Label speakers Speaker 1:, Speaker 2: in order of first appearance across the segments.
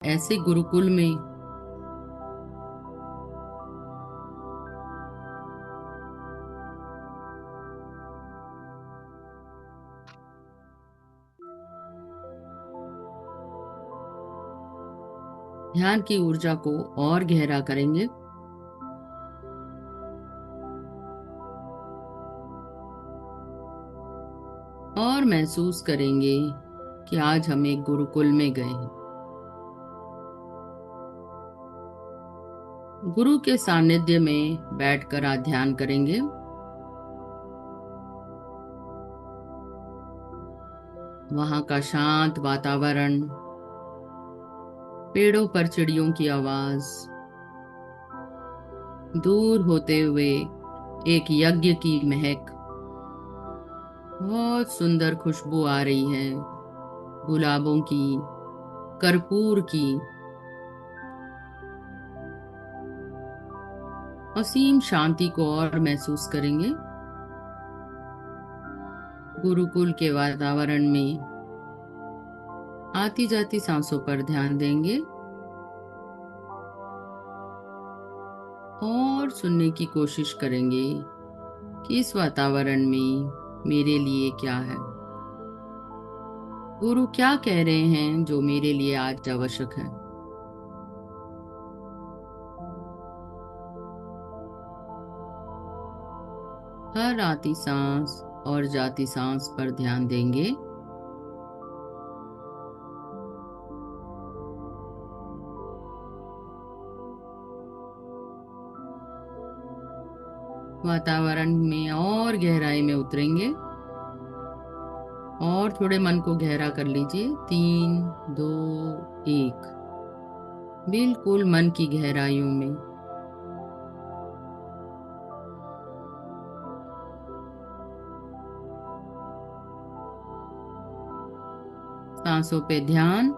Speaker 1: ऐसे गुरुकुल में ध्यान की ऊर्जा को और गहरा करेंगे। और महसूस करेंगे कि आज हम एक गुरुकुल में गए हैं। गुरु के सानिध्य में बैठकर आज ध्यान करेंगे। वहां का शांत वातावरण, पेड़ों पर चिड़ियों की आवाज, दूर होते हुए एक यज्ञ की महक, बहुत सुंदर खुशबू आ रही है, गुलाबों की, कर्पूर की। असीम शांति को और महसूस करेंगे। गुरुकुल के वातावरण में आती जाती सांसों पर ध्यान देंगे और सुनने की कोशिश करेंगे कि इस वातावरण में मेरे लिए क्या है। गुरु क्या कह रहे हैं जो मेरे लिए आज आवश्यक है। हर आती सांस और जाती सांस पर ध्यान देंगे। वातावरण में और गहराई में उतरेंगे और थोड़े मन को गहरा कर लीजिए। 3, 2, 1। बिल्कुल मन की गहराइयों में। सांसों पे ध्यान।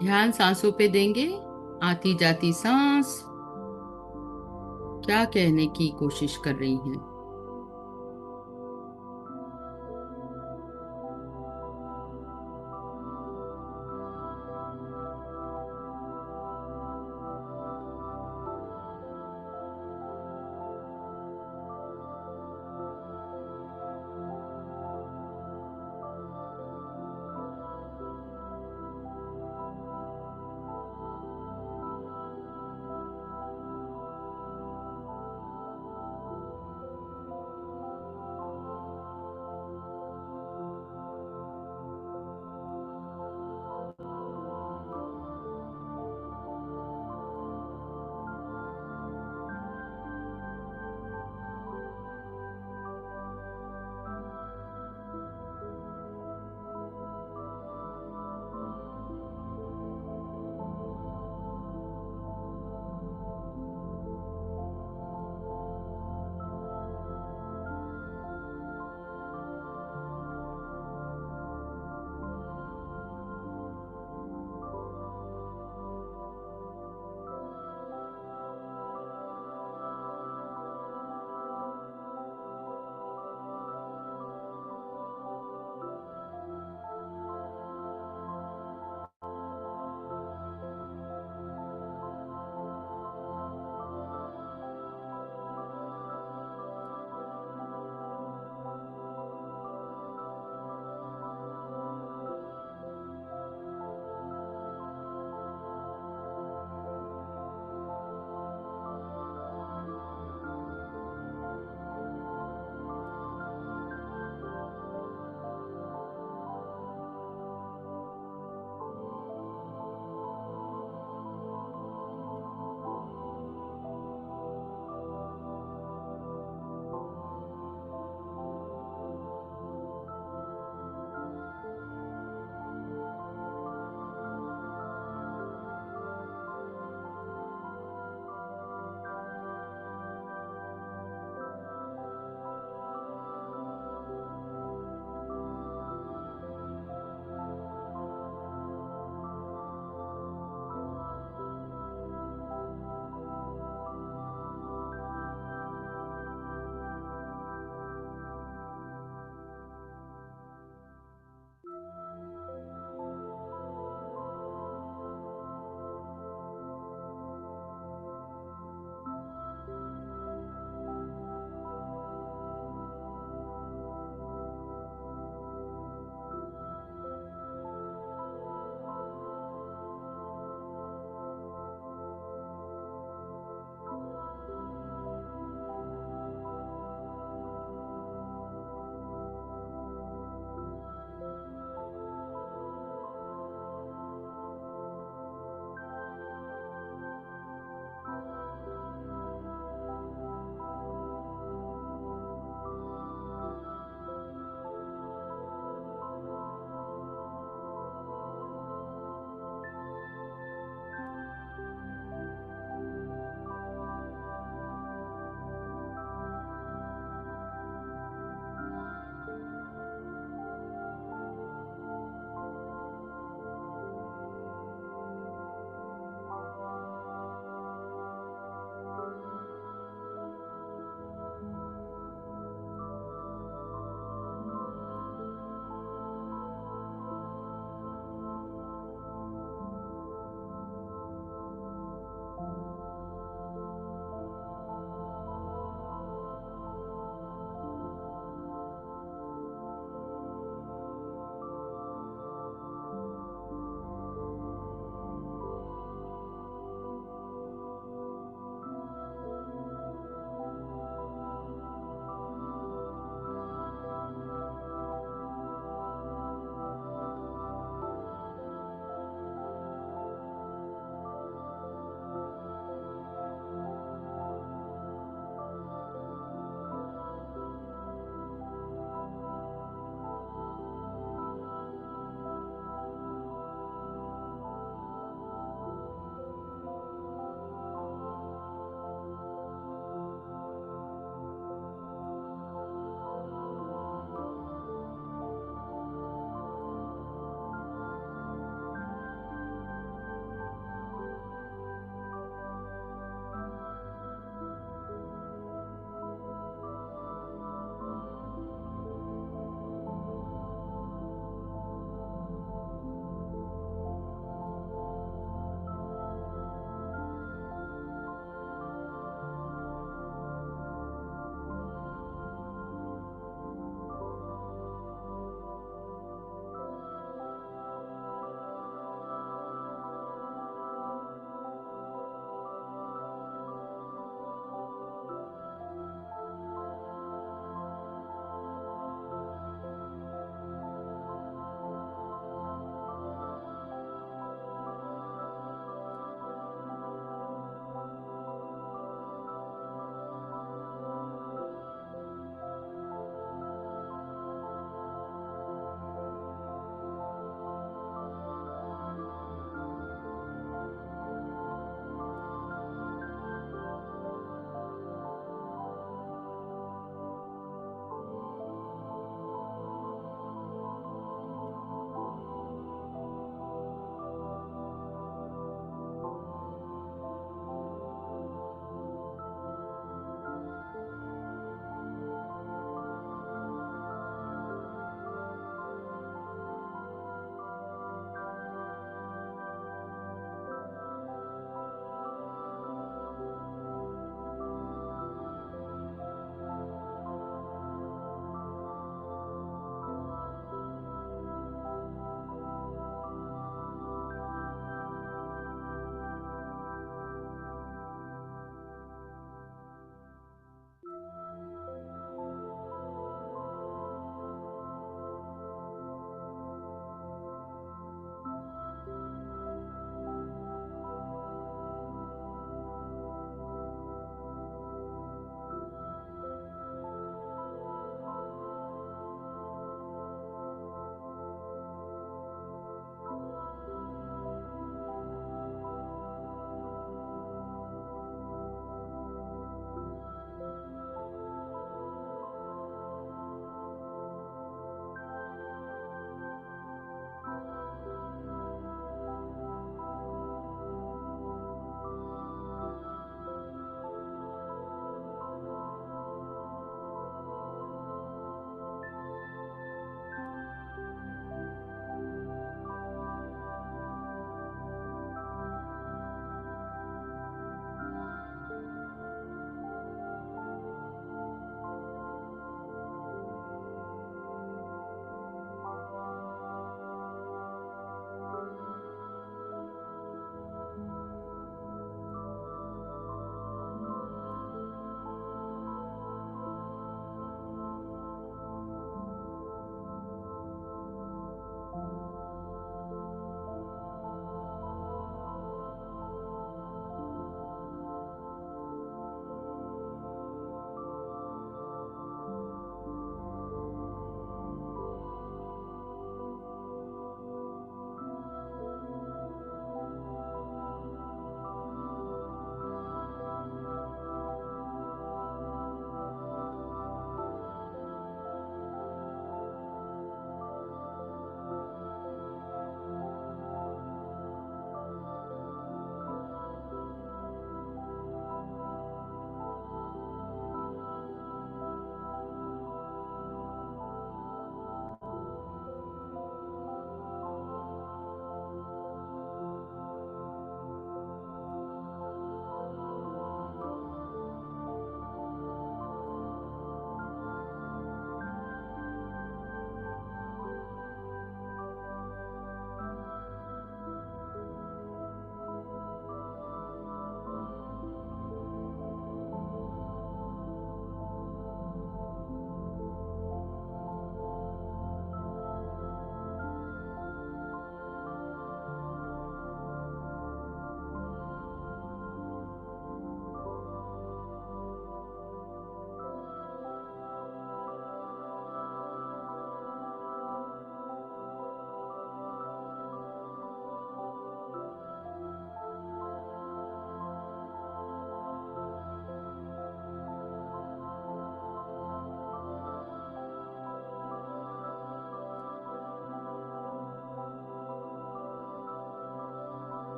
Speaker 1: ध्यान सांसों पे देंगे। आती जाती सांस क्या कहने की कोशिश कर रही है।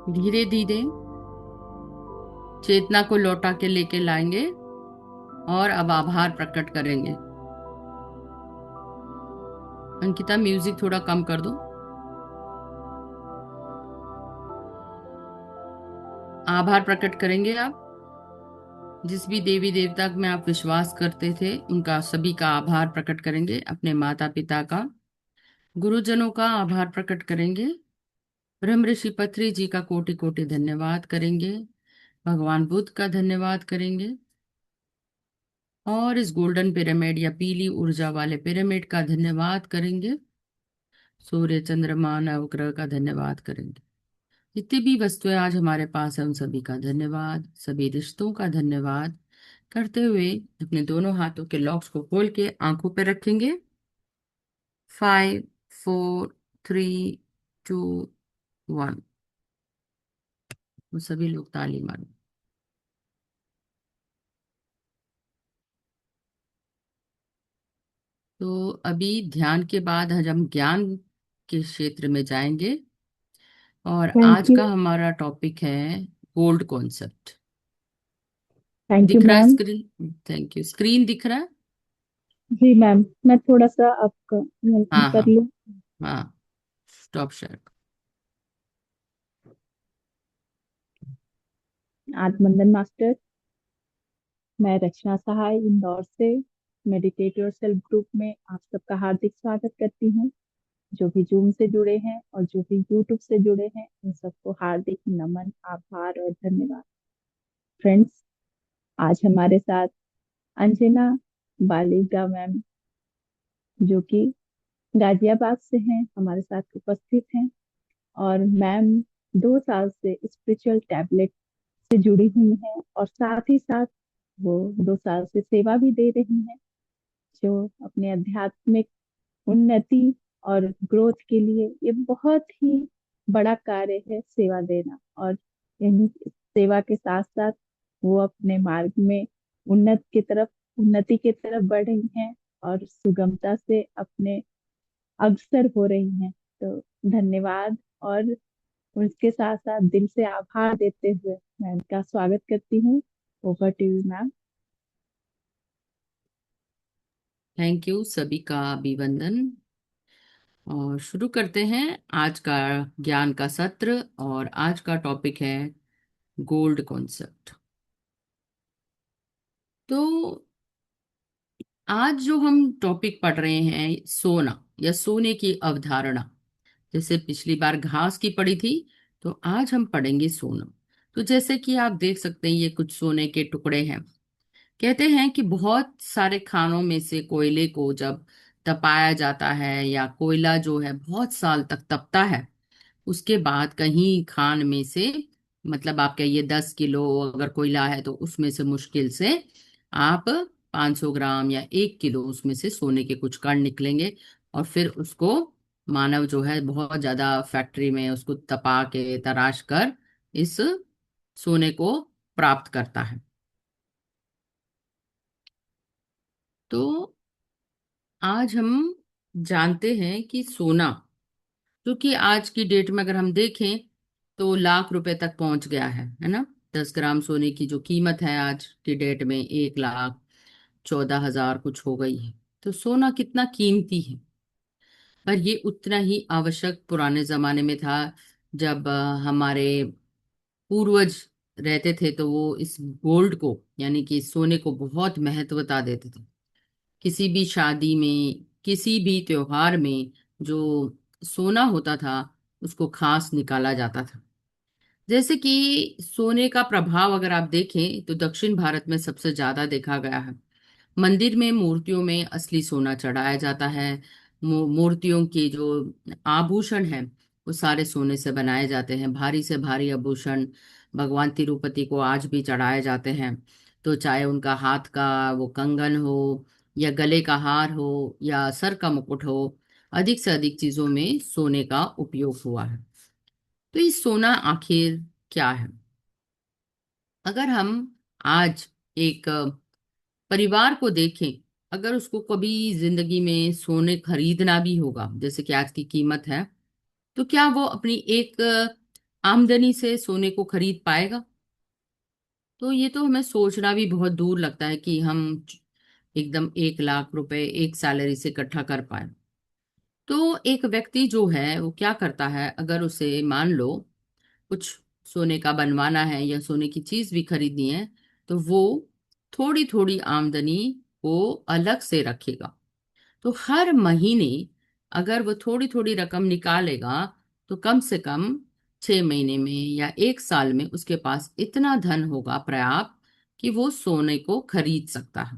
Speaker 1: धीरे धीरे चेतना को लौटा के लेके लाएंगे और अब आभार प्रकट करेंगे। अंकिता, म्यूजिक थोड़ा कम कर दो। आभार प्रकट करेंगे आप। जिस भी देवी देवता में आप विश्वास करते थे उनका सभी का आभार प्रकट करेंगे। अपने माता पिता का, गुरुजनों का आभार प्रकट करेंगे। ब्रह्म ऋषि पत्री जी का कोटि कोटि धन्यवाद करेंगे। भगवान बुद्ध का धन्यवाद करेंगे। और इस गोल्डन पिरामिड या पीली ऊर्जा वाले पिरामिड का धन्यवाद करेंगे। सूर्य चंद्रमा नवग्रह का धन्यवाद करेंगे। जितनी भी वस्तुएं आज हमारे पास है उन सभी का धन्यवाद, सभी रिश्तों का धन्यवाद करते हुए अपने दोनों हाथों के लॉक्स को खोल के आंखों पर रखेंगे। 5, 4, 3, 2, 1। वो सभी लोग ताली मारो। तो अभी ध्यान के बाद आज हम ज्ञान के क्षेत्र में जाएंगे और
Speaker 2: थैंक
Speaker 1: आज
Speaker 2: यू।
Speaker 1: का हमारा टॉपिक है गोल्ड कॉन्सेप्ट।
Speaker 2: थैंक यू
Speaker 1: दिख रहा है
Speaker 2: ma'am.
Speaker 1: Screen? Thank you. Screen दिख रहा है?
Speaker 2: जी मैम, मैं थोड़ा सा आपका
Speaker 1: हाँ
Speaker 2: कर
Speaker 1: हाँ
Speaker 2: लूँ।
Speaker 1: हाँ। Stop share.
Speaker 2: आत्मंदन मास्टर, मैं रचना सहाय इंदौर से मेडिटेट योर सेल्फ ग्रुप में आप सबका हार्दिक स्वागत करती हूँ। जो भी जूम से जुड़े हैं और जो भी यूट्यूब से जुड़े हैं उन सबको हार्दिक नमन, आभार और धन्यवाद। फ्रेंड्स, आज हमारे साथ अंजना बालिगा मैम, जो कि गाजियाबाद से हैं, हमारे साथ उपस्थित हैं। और मैम 2 साल से स्पिरिचुअल टैबलेट से जुड़ी हुई हैं और साथ ही साथ वो 2 साल से सेवा भी दे रही हैं, जो अपने आध्यात्मिक उन्नति और ग्रोथ के लिए ये बहुत ही बड़ा कार्य है, सेवा देना। और इन्हीं सेवा के साथ साथ वो अपने मार्ग में उन्नति की तरफ बढ़ रही हैं और सुगमता से अपने अग्रसर हो रही हैं। तो धन्यवाद। और उसके साथ साथ दिल से आभार देते हुए मैं इनका स्वागत करती हूँ। Over to you ma'am.
Speaker 1: Thank you सभी का अभिवंदन। और शुरू करते हैं आज का ज्ञान का सत्र। और आज का टॉपिक है गोल्ड कॉन्सेप्ट। तो आज जो हम टॉपिक पढ़ रहे हैं सोना या सोने की अवधारणा। जैसे पिछली बार घास की पढ़ी थी, तो आज हम पढ़ेंगे सोना। तो जैसे कि आप देख सकते हैं ये कुछ सोने के टुकड़े हैं। कहते हैं कि बहुत सारे खानों में से कोयले को जब तपाया जाता है या कोयला जो है बहुत साल तक तपता है, उसके बाद कहीं खान में से, मतलब आप कहिए 10 किलो अगर कोयला है तो उसमें से मुश्किल से आप 500 ग्राम या 1 किलो उसमें से सोने के कुछ कण निकलेंगे। और फिर उसको मानव जो है बहुत ज्यादा फैक्ट्री में उसको तपा के तराश कर इस सोने को प्राप्त करता है। तो आज हम जानते हैं कि सोना, क्योंकि आज की डेट में अगर हम देखें तो लाख रुपए तक पहुंच गया है ना। 10 ग्राम सोने की जो कीमत है आज की डेट में 1,14,000 कुछ हो गई है। तो सोना कितना कीमती है। पर ये उतना ही आवश्यक पुराने जमाने में था। जब हमारे पूर्वज रहते थे तो वो इस गोल्ड को यानी कि सोने को बहुत महत्वता देते थे। किसी भी शादी में, किसी भी त्योहार में जो सोना होता था उसको खास निकाला जाता था। जैसे कि सोने का प्रभाव अगर आप देखें तो दक्षिण भारत में सबसे ज्यादा देखा गया है। मंदिर में मूर्तियों में असली सोना चढ़ाया जाता है। मूर्तियों के जो आभूषण हैं वो सारे सोने से बनाए जाते हैं। भारी से भारी आभूषण भगवान तिरुपति को आज भी चढ़ाए जाते हैं। तो चाहे उनका हाथ का वो कंगन हो या गले का हार हो या सर का मुकुट हो, अधिक से अधिक चीजों में सोने का उपयोग हुआ है। तो ये सोना आखिर क्या है? अगर हम आज एक परिवार को देखें, अगर उसको कभी जिंदगी में सोने खरीदना भी होगा जैसे कि आज की कीमत है, तो क्या वो अपनी एक आमदनी से सोने को खरीद पाएगा? तो ये तो हमें सोचना भी बहुत दूर लगता है कि हम एकदम 1 लाख रुपए एक सैलरी से इकट्ठा कर पाए। तो एक व्यक्ति जो है वो क्या करता है, अगर उसे मान लो कुछ सोने का बनवाना है या सोने की चीज भी खरीदनी है, तो वो थोड़ी थोड़ी आमदनी को अलग से रखेगा। तो हर महीने अगर वो थोड़ी थोड़ी रकम निकालेगा, तो कम से कम 6 महीने में या 1 साल में उसके पास इतना धन होगा पर्याप्त कि वो सोने को खरीद सकता है।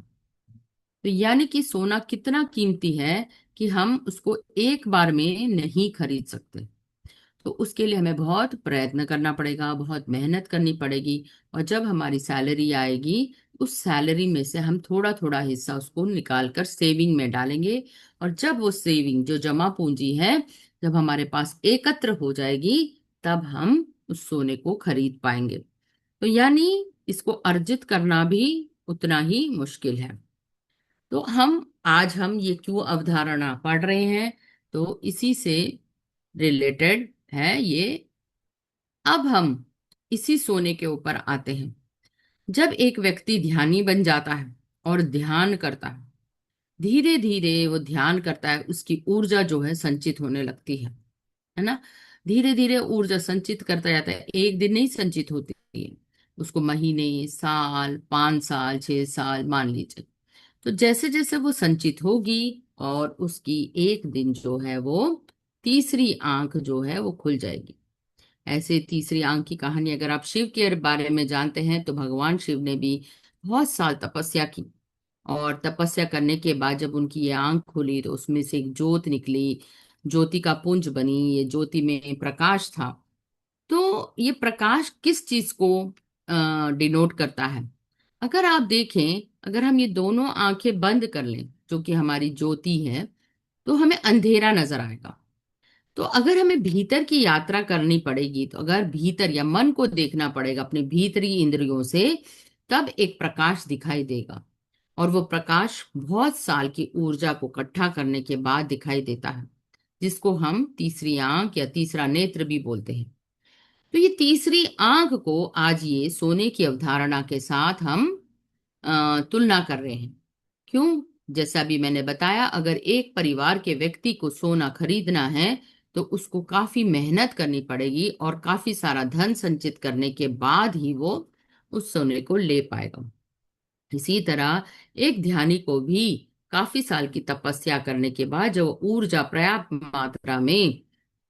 Speaker 1: तो यानी कि सोना कितना कीमती है कि हम उसको एक बार में नहीं खरीद सकते। तो उसके लिए हमें बहुत प्रयत्न करना पड़ेगा, बहुत मेहनत करनी पड़ेगी। और जब हमारी सैलरी आएगी, उस सैलरी में से हम थोड़ा थोड़ा हिस्सा उसको निकाल कर सेविंग में डालेंगे। और जब वो सेविंग जो जमा पूंजी है, जब हमारे पास एकत्र हो जाएगी, तब हम उस सोने को खरीद पाएंगे। तो यानी इसको अर्जित करना भी उतना ही मुश्किल है। तो हम ये क्यों अवधारणा पढ़ रहे हैं? तो इसी से रिलेटेड है ये। अब हम इसी सोने के ऊपर आते हैं। जब एक व्यक्ति ध्यानी बन जाता है और ध्यान करता है, धीरे धीरे वो ध्यान करता है, उसकी ऊर्जा जो है संचित होने लगती है ना। धीरे धीरे ऊर्जा संचित करता जाता है, एक दिन नहीं संचित होती है, उसको महीने, साल, 5 साल, 6 साल मान लीजिए। तो जैसे जैसे वो संचित होगी और उसकी एक दिन जो है वो तीसरी आंख जो है वो खुल जाएगी। ऐसे तीसरी आंख की कहानी अगर आप शिव के बारे में जानते हैं, तो भगवान शिव ने भी बहुत साल तपस्या की। और तपस्या करने के बाद जब उनकी ये आंख खुली, तो उसमें से एक ज्योत निकली, ज्योति का पुंज बनी। ये ज्योति में प्रकाश था। तो ये प्रकाश किस चीज को डिनोट करता है? अगर आप देखें, अगर हम ये दोनों आंखें बंद कर लें, जो कि हमारी ज्योति है, तो हमें अंधेरा नजर आएगा। तो अगर हमें भीतर की यात्रा करनी पड़ेगी, तो अगर भीतर या मन को देखना पड़ेगा अपने भीतरी इंद्रियों से, तब एक प्रकाश दिखाई देगा। और वो प्रकाश बहुत साल की ऊर्जा को इकट्ठा करने के बाद दिखाई देता है, जिसको हम तीसरी आंख या तीसरा नेत्र भी बोलते हैं। तो ये तीसरी आंख को आज ये सोने की अवधारणा के साथ हम तुलना कर रहे हैं। क्यों? जैसा भी मैंने बताया, अगर एक परिवार के व्यक्ति को सोना खरीदना है, तो उसको काफी मेहनत करनी पड़ेगी और काफी सारा धन संचित करने के बाद ही वो उस सोने को ले पाएगा। इसी तरह एक ध्यानी को भी काफी साल की तपस्या करने के बाद जब ऊर्जा पर्याप्त मात्रा में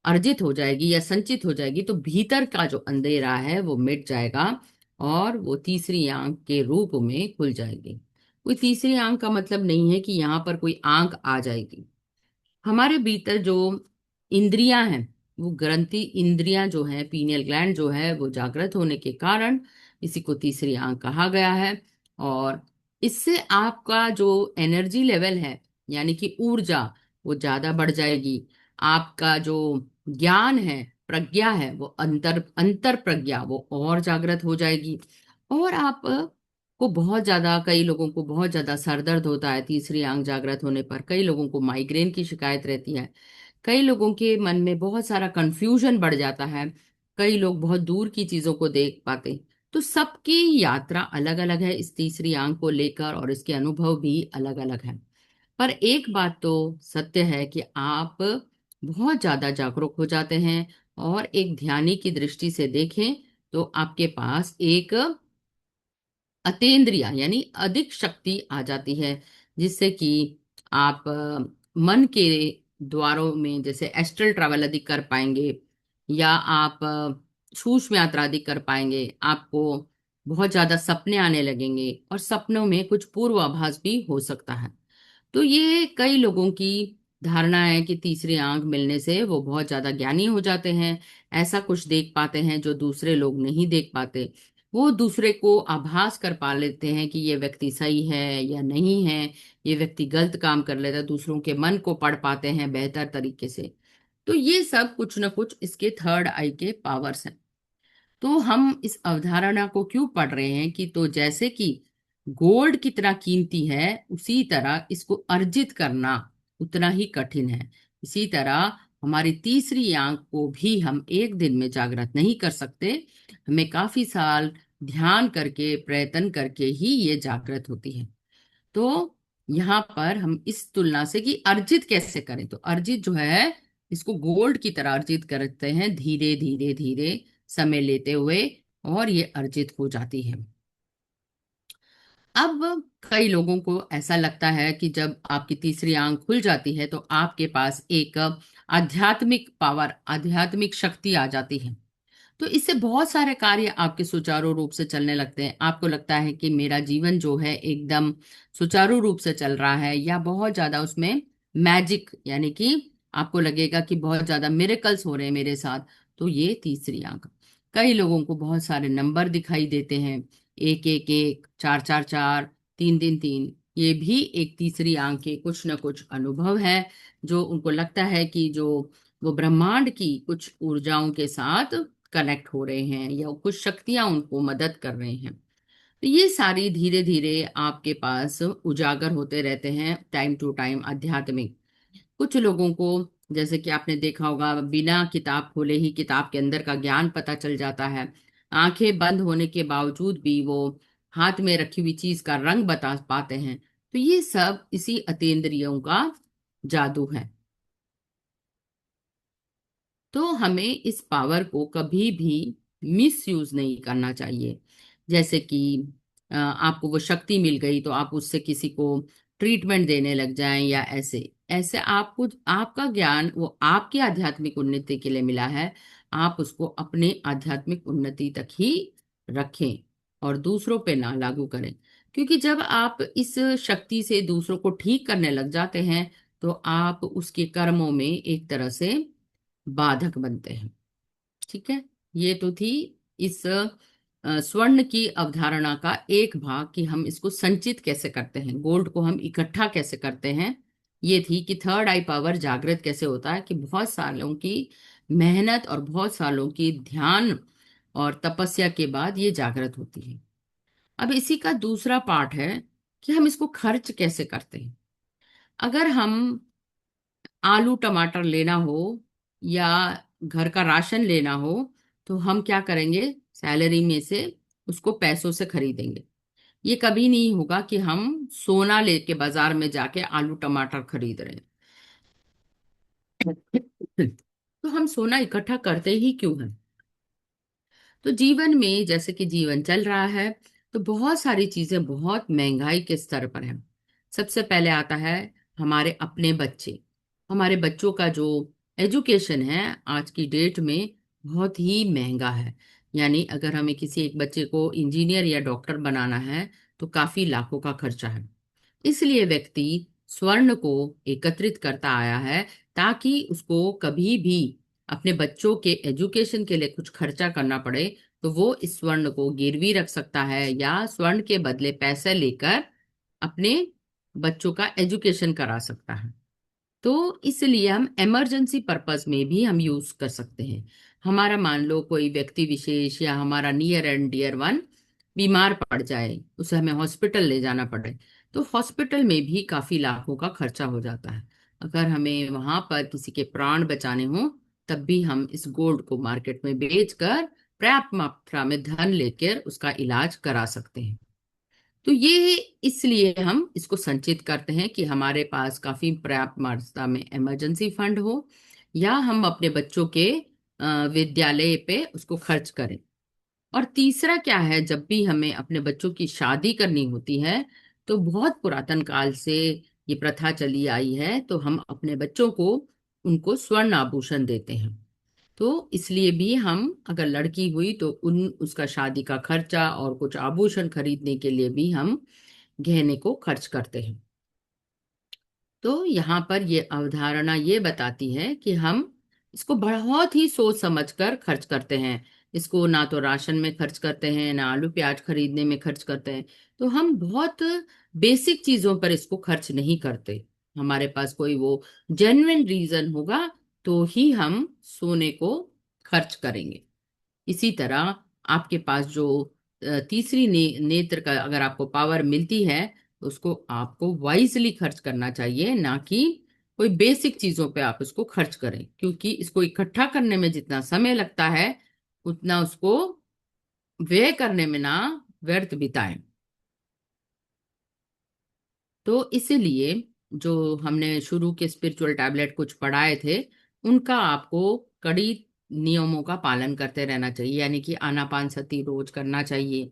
Speaker 1: अर्जित हो जाएगी या संचित हो जाएगी, तो भीतर का जो अंधेरा है वो मिट जाएगा और वो तीसरी आंख के रूप में खुल जाएगी। कोई तीसरी आंख का मतलब नहीं है कि यहाँ पर कोई आंख आ जाएगी। हमारे भीतर जो इंद्रियां हैं, वो ग्रंथि इंद्रियां जो है, पीनियल ग्लैंड जो है, वो जागृत होने के कारण इसी को तीसरी आंख कहा गया है। और इससे आपका जो एनर्जी लेवल है, यानी कि ऊर्जा, वो ज्यादा बढ़ जाएगी। आपका जो ज्ञान है, प्रज्ञा है, वो अंतर अंतर प्रज्ञा वो और जागृत हो जाएगी। और आप को बहुत ज्यादा, कई लोगों को बहुत ज्यादा सर दर्द होता है तीसरी आंख जागृत होने पर। कई लोगों को माइग्रेन की शिकायत रहती है। कई लोगों के मन में बहुत सारा कंफ्यूजन बढ़ जाता है। कई लोग बहुत दूर की चीजों को देख पाते। तो सबकी यात्रा अलग अलग है इस तीसरी आंख को लेकर, और इसके अनुभव भी अलग अलग है। पर एक बात तो सत्य है कि आप बहुत ज्यादा जागरूक हो जाते हैं। और एक ध्यानी की दृष्टि से देखें, तो आपके पास एक अतेंद्रिय यानी अधिक शक्ति आ जाती है, जिससे कि आप मन के द्वारों में जैसे एस्ट्रल ट्रैवल अधिक कर पाएंगे, या आप सूक्ष्म यात्रा अधिक कर पाएंगे। आपको बहुत ज्यादा सपने आने लगेंगे और सपनों में कुछ पूर्वाभास भी हो सकता है। तो ये कई लोगों की धारणा है कि तीसरी आंख मिलने से वो बहुत ज्यादा ज्ञानी हो जाते हैं, ऐसा कुछ देख पाते हैं जो दूसरे लोग नहीं देख पाते। वो दूसरे को आभास कर पा लेते हैं कि ये व्यक्ति सही है या नहीं है, ये व्यक्ति गलत काम कर लेता है, दूसरों के मन को पढ़ पाते हैं बेहतर तरीके से। तो ये सब कुछ न कुछ इसके थर्ड आई के पावर्स हैं। तो हम इस अवधारणा को क्यों पढ़ रहे हैं कि तो जैसे कि गोल्ड कितना कीमती है, उसी तरह इसको अर्जित करना उतना ही कठिन है। इसी तरह हमारी तीसरी आंख को भी हम एक दिन में जागृत नहीं कर सकते। हमें काफी साल ध्यान करके, प्रयत्न करके ही ये जागृत होती है। तो यहाँ पर हम इस तुलना से कि अर्जित कैसे करें, तो अर्जित जो है, इसको गोल्ड की तरह अर्जित करते हैं, धीरे धीरे धीरे समय लेते हुए, और ये अर्जित हो जाती है। अब कई लोगों को ऐसा लगता है कि जब आपकी तीसरी आंख खुल जाती है तो आपके पास एक आध्यात्मिक पावर, आध्यात्मिक शक्ति आ जाती है। तो इससे बहुत सारे कार्य आपके सुचारू रूप से चलने लगते हैं। आपको लगता है कि मेरा जीवन जो है एकदम सुचारू रूप से चल रहा है, या बहुत ज्यादा उसमें मैजिक, यानी कि आपको लगेगा कि बहुत ज्यादा मिरेकल्स हो रहे हैं मेरे साथ। तो ये तीसरी आंख। कई लोगों को बहुत सारे नंबर दिखाई देते हैं, 1 1 1, 4 4 4, 3 3 3। ये भी एक तीसरी आंख के कुछ न कुछ अनुभव है, जो उनको लगता है कि जो वो ब्रह्मांड की कुछ ऊर्जाओं के साथ कनेक्ट हो रहे हैं, या कुछ शक्तियां उनको मदद कर रहे हैं। तो ये सारी धीरे धीरे आपके पास उजागर होते रहते हैं टाइम टू टाइम, आध्यात्मिक। कुछ लोगों को, जैसे कि आपने देखा होगा, बिना किताब खोले ही किताब के अंदर का ज्ञान पता चल जाता है। आंखें बंद होने के बावजूद भी वो हाथ में रखी हुई चीज का रंग बता पाते हैं। तो ये सब इसी अतीन्द्रियों का जादू है। तो हमें इस पावर को कभी भी मिस यूज नहीं करना चाहिए। जैसे कि आपको वो शक्ति मिल गई तो आप उससे किसी को ट्रीटमेंट देने लग जाएं, या ऐसे ऐसे आपको, आपका ज्ञान वो आपकी आध्यात्मिक उन्नति के लिए मिला है। आप उसको अपने आध्यात्मिक उन्नति तक ही रखें और दूसरों पे ना लागू करें। क्योंकि जब आप इस शक्ति से दूसरों को ठीक करने लग जाते हैं तो आप उसके कर्मों में एक तरह से बाधक बनते हैं। ठीक है। ये तो थी इस स्वर्ण की अवधारणा का एक भाग, कि हम इसको संचित कैसे करते हैं, गोल्ड को हम इकट्ठा कैसे करते हैं। ये थी कि थर्ड आई पावर जागृत कैसे होता है, कि बहुत सालों की मेहनत और बहुत सालों की ध्यान और तपस्या के बाद ये जागृत होती है। अब इसी का दूसरा पार्ट है कि हम इसको खर्च कैसे करते हैं। अगर हम आलू टमाटर लेना हो, या घर का राशन लेना हो, तो हम क्या करेंगे, सैलरी में से उसको पैसों से खरीदेंगे। ये कभी नहीं होगा कि हम सोना लेके बाजार में जाके आलू टमाटर खरीद रहे हैं। तो हम सोना इकट्ठा करते ही क्यों हैं? तो जीवन में जैसे कि जीवन चल रहा है, तो बहुत सारी चीजें बहुत महंगाई के स्तर पर हैं। सबसे पहले आता है हमारे अपने बच्चे। हमारे बच्चों का जो एजुकेशन है आज की डेट में बहुत ही महंगा है। यानी अगर हमें किसी एक बच्चे को इंजीनियर या डॉक्टर बनाना है तो काफी लाखों का खर्चा है। इसलिए व्यक्ति स्वर्ण को एकत्रित करता आया है, ताकि उसको कभी भी अपने बच्चों के एजुकेशन के लिए कुछ खर्चा करना पड़े तो वो इस स्वर्ण को गिरवी रख सकता है, या स्वर्ण के बदले पैसे लेकर अपने बच्चों का एजुकेशन करा सकता है। तो इसलिए हम इमरजेंसी पर्पस में भी हम यूज कर सकते हैं। हमारा मान लो कोई व्यक्ति विशेष या हमारा नियर एंड डियर वन बीमार पड़ जाए, उसे हमें हॉस्पिटल ले जाना पड़े, तो हॉस्पिटल में भी काफी लाखों का खर्चा हो जाता है। अगर हमें वहां पर किसी के प्राण बचाने हो, तब भी हम इस गोल्ड को मार्केट में बेचकर पर्याप्त मात्रा में धन लेकर उसका इलाज करा सकते हैं। तो ये इसलिए हम इसको संचित करते हैं कि हमारे पास काफी पर्याप्त मात्रा में इमरजेंसी फंड हो, या हम अपने बच्चों के विद्यालय पे उसको खर्च करें। और तीसरा क्या है, जब भी हमें अपने बच्चों की शादी करनी होती है, तो बहुत पुरातन काल से ये प्रथा चली आई है, तो हम अपने बच्चों को उनको स्वर्ण आभूषण देते हैं। तो इसलिए भी हम, अगर लड़की हुई तो उन उसका शादी का खर्चा और कुछ आभूषण खरीदने के लिए भी हम गहने को खर्च करते हैं। तो यहाँ पर ये अवधारणा ये बताती है कि हम इसको बहुत ही सोच समझकर खर्च करते हैं। इसको ना तो राशन में खर्च करते हैं, ना आलू प्याज खरीदने में खर्च करते हैं। तो हम बहुत बेसिक चीजों पर इसको खर्च नहीं करते। हमारे पास कोई वो जेन्युइन रीजन होगा तो ही हम सोने को खर्च करेंगे। इसी तरह आपके पास जो तीसरी नेत्र का अगर आपको पावर मिलती है, तो उसको आपको वाइजली खर्च करना चाहिए, ना कि कोई बेसिक चीजों पे आप इसको खर्च करें, क्योंकि इसको इकट्ठा करने में जितना समय लगता है उतना उसको व्यय करने में ना व्यर्थ बिताएं। तो इसीलिए जो हमने शुरू के स्पिरिचुअल टैबलेट कुछ पढ़ाए थे, उनका आपको कड़ी नियमों का पालन करते रहना चाहिए। यानी कि आनापान सती रोज करना चाहिए,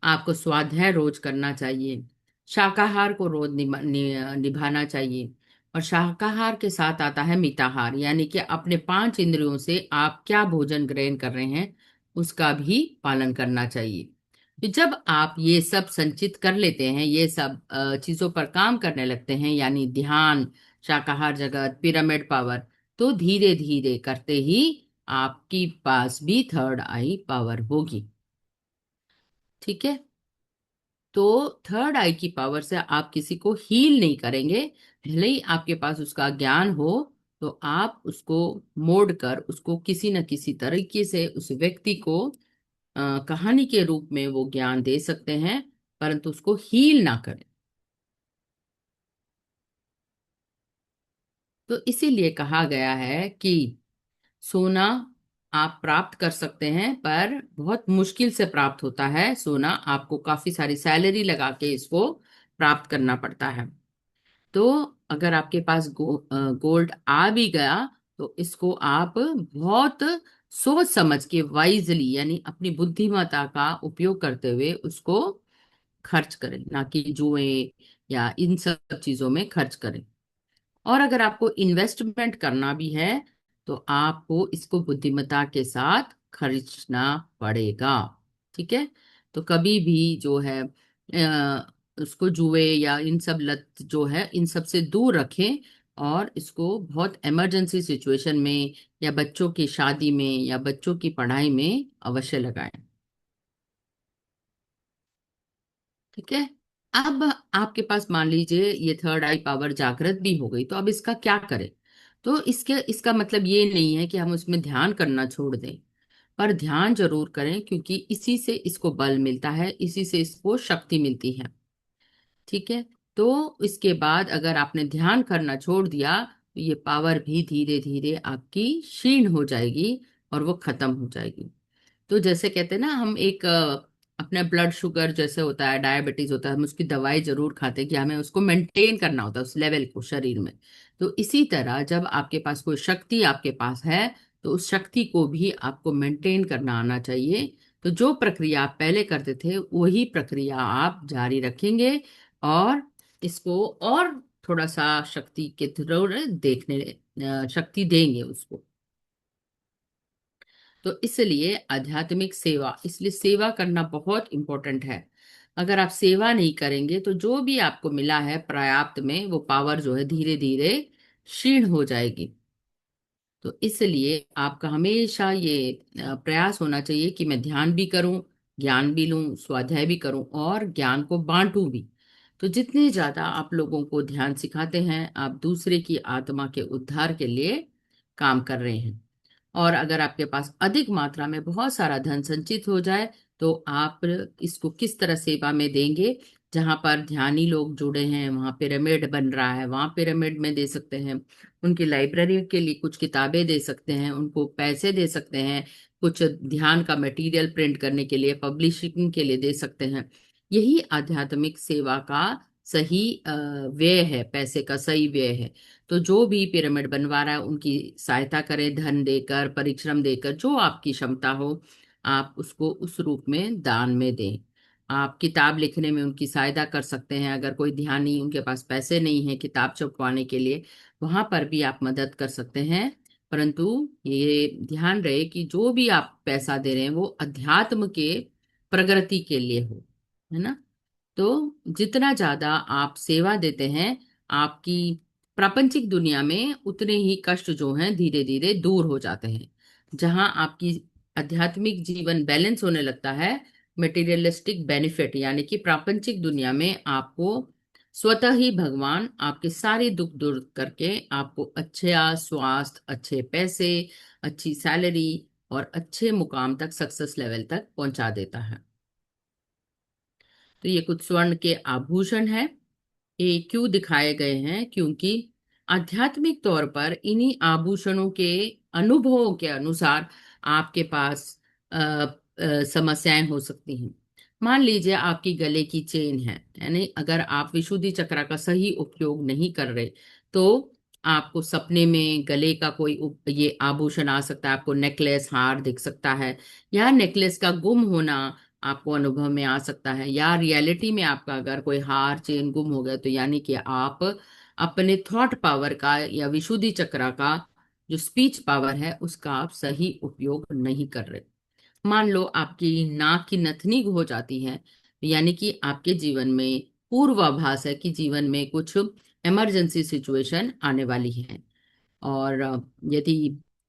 Speaker 1: आपको स्वाध्याय रोज करना चाहिए, शाकाहार को रोज निभाना चाहिए। और शाकाहार के साथ आता है मिताहार, यानी कि अपने पांच इंद्रियों से आप क्या भोजन ग्रहण कर रहे हैं उसका भी पालन करना चाहिए। तो जब आप ये सब संचित कर लेते हैं, ये सब चीजों पर काम करने लगते हैं, यानी ध्यान, शाकाहार जगत, पिरामिड पावर, तो धीरे धीरे करते ही आपकी पास भी थर्ड आई पावर होगी। ठीक है। तो थर्ड आई की पावर से आप किसी को हील नहीं करेंगे, भले ही आपके पास उसका ज्ञान हो, तो आप उसको मोड़ कर उसको किसी न किसी तरीके से उस व्यक्ति को कहानी के रूप में वो ज्ञान दे सकते हैं, परंतु उसको हील ना करें। तो इसीलिए कहा गया है कि सोना आप प्राप्त कर सकते हैं, पर बहुत मुश्किल से प्राप्त होता है सोना। आपको काफी सारी सैलरी लगा के इसको प्राप्त करना पड़ता है। तो अगर आपके पास गोल्ड आ भी गया, तो इसको आप बहुत सोच समझ के वाइजली, यानी अपनी बुद्धिमत्ता का उपयोग करते हुए उसको खर्च करें, ना कि जुए या इन सब चीजों में खर्च करें। और अगर आपको इन्वेस्टमेंट करना भी है, तो आपको इसको बुद्धिमत्ता के साथ खर्चना पड़ेगा। ठीक है। तो कभी भी जो है उसको जुए या इन सब लत जो है इन सब से दूर रखें, और इसको बहुत इमरजेंसी सिचुएशन में या बच्चों की शादी में या बच्चों की पढ़ाई में अवश्य लगाएं। ठीक है। अब आपके पास मान लीजिए ये थर्ड आई पावर जागृत भी हो गई, तो अब इसका क्या करें? तो इसका मतलब ये नहीं है कि हम उसमें ध्यान करना छोड़ दें, पर ध्यान जरूर करें, क्योंकि इसी से इसको बल मिलता है, इसी से इसको शक्ति मिलती है। ठीक है। तो इसके बाद अगर आपने ध्यान करना छोड़ दिया, तो ये पावर भी धीरे धीरे आपकी क्षीण हो जाएगी और वो खत्म हो जाएगी। तो जैसे कहते हैं ना, हम एक अपना ब्लड शुगर जैसे होता है, डायबिटीज होता है, हम उसकी दवाई जरूर खाते हैं कि हमें उसको मेंटेन करना होता है उस लेवल को शरीर में। तो इसी तरह जब आपके पास कोई शक्ति आपके पास है, तो उस शक्ति को भी आपको मेंटेन करना आना चाहिए। तो जो प्रक्रिया आप पहले करते थे वही प्रक्रिया आप जारी रखेंगे, और इसको और थोड़ा सा शक्ति के थ्रू देखने शक्ति देंगे उसको। तो इसलिए आध्यात्मिक सेवा, इसलिए सेवा करना बहुत इंपॉर्टेंट है। अगर आप सेवा नहीं करेंगे, तो जो भी आपको मिला है पर्याप्त में, वो पावर जो है धीरे धीरे क्षीण हो जाएगी। तो इसलिए आपका हमेशा ये प्रयास होना चाहिए कि मैं ध्यान भी करूं, ज्ञान भी लूं, स्वाध्याय भी करूं और ज्ञान को बांटूं भी। तो जितने ज्यादा आप लोगों को ध्यान सिखाते हैं, आप दूसरे की आत्मा के उद्धार के लिए काम कर रहे हैं। और अगर आपके पास अधिक मात्रा में बहुत सारा धन संचित हो जाए, तो आप इसको किस तरह सेवा में देंगे? जहां पर ध्यानी लोग जुड़े हैं वहां पिरामिड बन रहा है, वहां पिरामिड में दे सकते हैं। उनकी लाइब्रेरी के लिए कुछ किताबें दे सकते हैं, उनको पैसे दे सकते हैं, कुछ ध्यान का मटेरियल प्रिंट करने के लिए, पब्लिशिंग के लिए दे सकते हैं। यही आध्यात्मिक सेवा का सही व्यय है, पैसे का सही व्यय है। तो जो भी पिरामिड बनवा रहा है उनकी सहायता करें, धन देकर, परिश्रम देकर, जो आपकी क्षमता हो आप उसको उस रूप में दान में दें। आप किताब लिखने में उनकी सहायता कर सकते हैं, अगर कोई ध्यानी उनके पास पैसे नहीं है किताब छपवाने के लिए, वहां पर भी आप मदद कर सकते हैं। परंतु ये ध्यान रहे कि जो भी आप पैसा दे रहे हैं वो अध्यात्म के प्रगति के लिए हो, है ना। तो जितना ज्यादा आप सेवा देते हैं, आपकी प्रापंचिक दुनिया में उतने ही कष्ट जो हैं धीरे धीरे दूर हो जाते हैं। जहां आपकी आध्यात्मिक जीवन बैलेंस होने लगता है, मटेरियलिस्टिक बेनिफिट यानी कि प्रापंचिक दुनिया में आपको स्वतः ही भगवान आपके सारे दुख दूर करके आपको अच्छा स्वास्थ्य, अच्छे पैसे, अच्छी सैलरी और अच्छे मुकाम तक, सक्सेस लेवल तक पहुंचा देता है। तो ये कुछ स्वर्ण के आभूषण हैं। ये क्यों दिखाए गए हैं? क्योंकि आध्यात्मिक तौर पर इन्हीं आभूषणों के अनुभवों के अनुसार आपके पास समस्याएं हो सकती हैं। मान लीजिए आपकी गले की चेन है, यानी अगर आप विशुद्धि चक्र का सही उपयोग नहीं कर रहे तो आपको सपने में गले का कोई ये आभूषण आ सकता है, आपको नेकलेस हार दिख सकता है, या नेकलेस का गुम होना आपको अनुभव में आ सकता है, या रियलिटी में आपका अगर कोई हार चेन गुम हो गया तो यानी कि आप अपने थॉट पावर का या विशुद्धि चक्र का जो स्पीच पावर है उसका आप सही उपयोग नहीं कर रहे। मान लो आपकी नाक की नथनी हो जाती है, यानी कि आपके जीवन में पूर्वाभास है कि जीवन में कुछ इमरजेंसी सिचुएशन आने वाली है। और यदि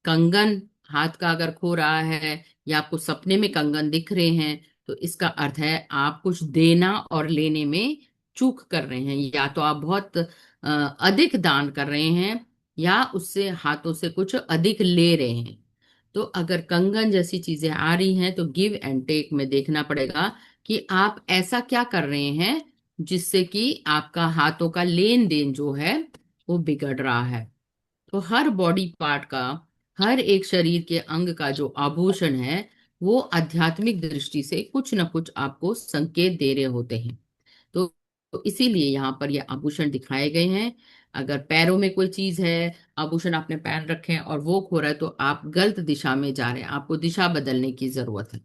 Speaker 1: कंगन हाथ का अगर खो रहा है या आपको सपने में कंगन दिख रहे हैं तो इसका अर्थ है आप कुछ देना और लेने में चूक कर रहे हैं, या तो आप बहुत अधिक दान कर रहे हैं या उससे हाथों से कुछ अधिक ले रहे हैं। तो अगर कंगन जैसी चीजें आ रही हैं तो गिव एंड टेक में देखना पड़ेगा कि आप ऐसा क्या कर रहे हैं जिससे कि आपका हाथों का लेन देन जो है वो बिगड़ रहा है। तो हर बॉडी पार्ट का, हर एक शरीर के अंग का जो आभूषण है वो आध्यात्मिक दृष्टि से कुछ ना कुछ आपको संकेत दे रहे होते हैं। तो, तो इसीलिए यहाँ पर ये आभूषण दिखाए गए हैं। अगर पैरों में कोई चीज है, आभूषण आपने पहन रखे हैं और वो खो रहा है तो आप गलत दिशा में जा रहे हैं, आपको दिशा बदलने की जरूरत है।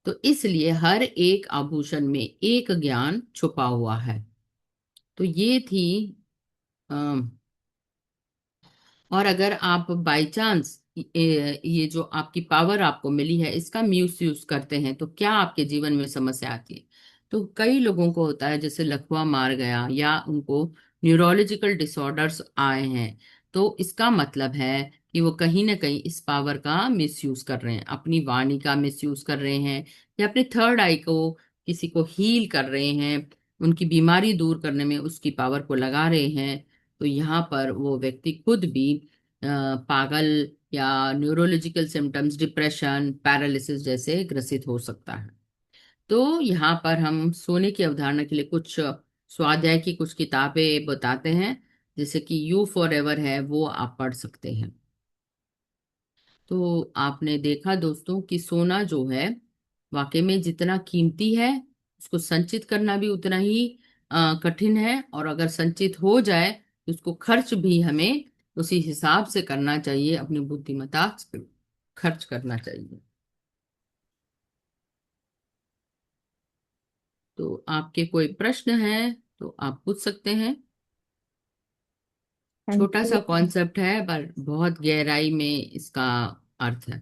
Speaker 1: तो इसलिए हर एक आभूषण में एक ज्ञान छुपा हुआ है। तो ये थी और अगर आप बाय चांस ये जो आपकी पावर आपको मिली है इसका मिस यूज करते हैं तो क्या आपके जीवन में समस्या आती है। तो कई लोगों को होता है जैसे लकवा मार गया या उनको न्यूरोलॉजिकल डिसऑर्डर्स आए हैं, तो इसका मतलब है कि वो कहीं ना कहीं इस पावर का मिसयूज कर रहे हैं, अपनी वाणी का मिसयूज कर रहे हैं, या अपने थर्ड आई को किसी को हील कर रहे हैं, उनकी बीमारी दूर करने में उसकी पावर को लगा रहे हैं। तो यहाँ पर वो व्यक्ति खुद भी पागल या न्यूरोलॉजिकल सिम्टम्स, डिप्रेशन, पैरालिसिस जैसे ग्रसित हो सकता है। तो यहाँ पर हम सोने की अवधारणा के लिए कुछ स्वाध्याय की कुछ किताबें बताते हैं, जैसे कि यू फॉर एवर है, वो आप पढ़ सकते हैं। तो आपने देखा दोस्तों कि सोना जो है वाकई में जितना कीमती है उसको संचित करना भी उतना ही कठिन है, और अगर संचित हो जाए तो उसको खर्च भी हमें उसी हिसाब से करना चाहिए, अपनी बुद्धिमत्ता से खर्च करना चाहिए। तो आपके कोई प्रश्न है तो आप पूछ सकते हैं।
Speaker 2: थैंक
Speaker 1: छोटा सा
Speaker 2: यू।
Speaker 1: कॉन्सेप्ट है पर बहुत गहराई में इसका अर्थ है।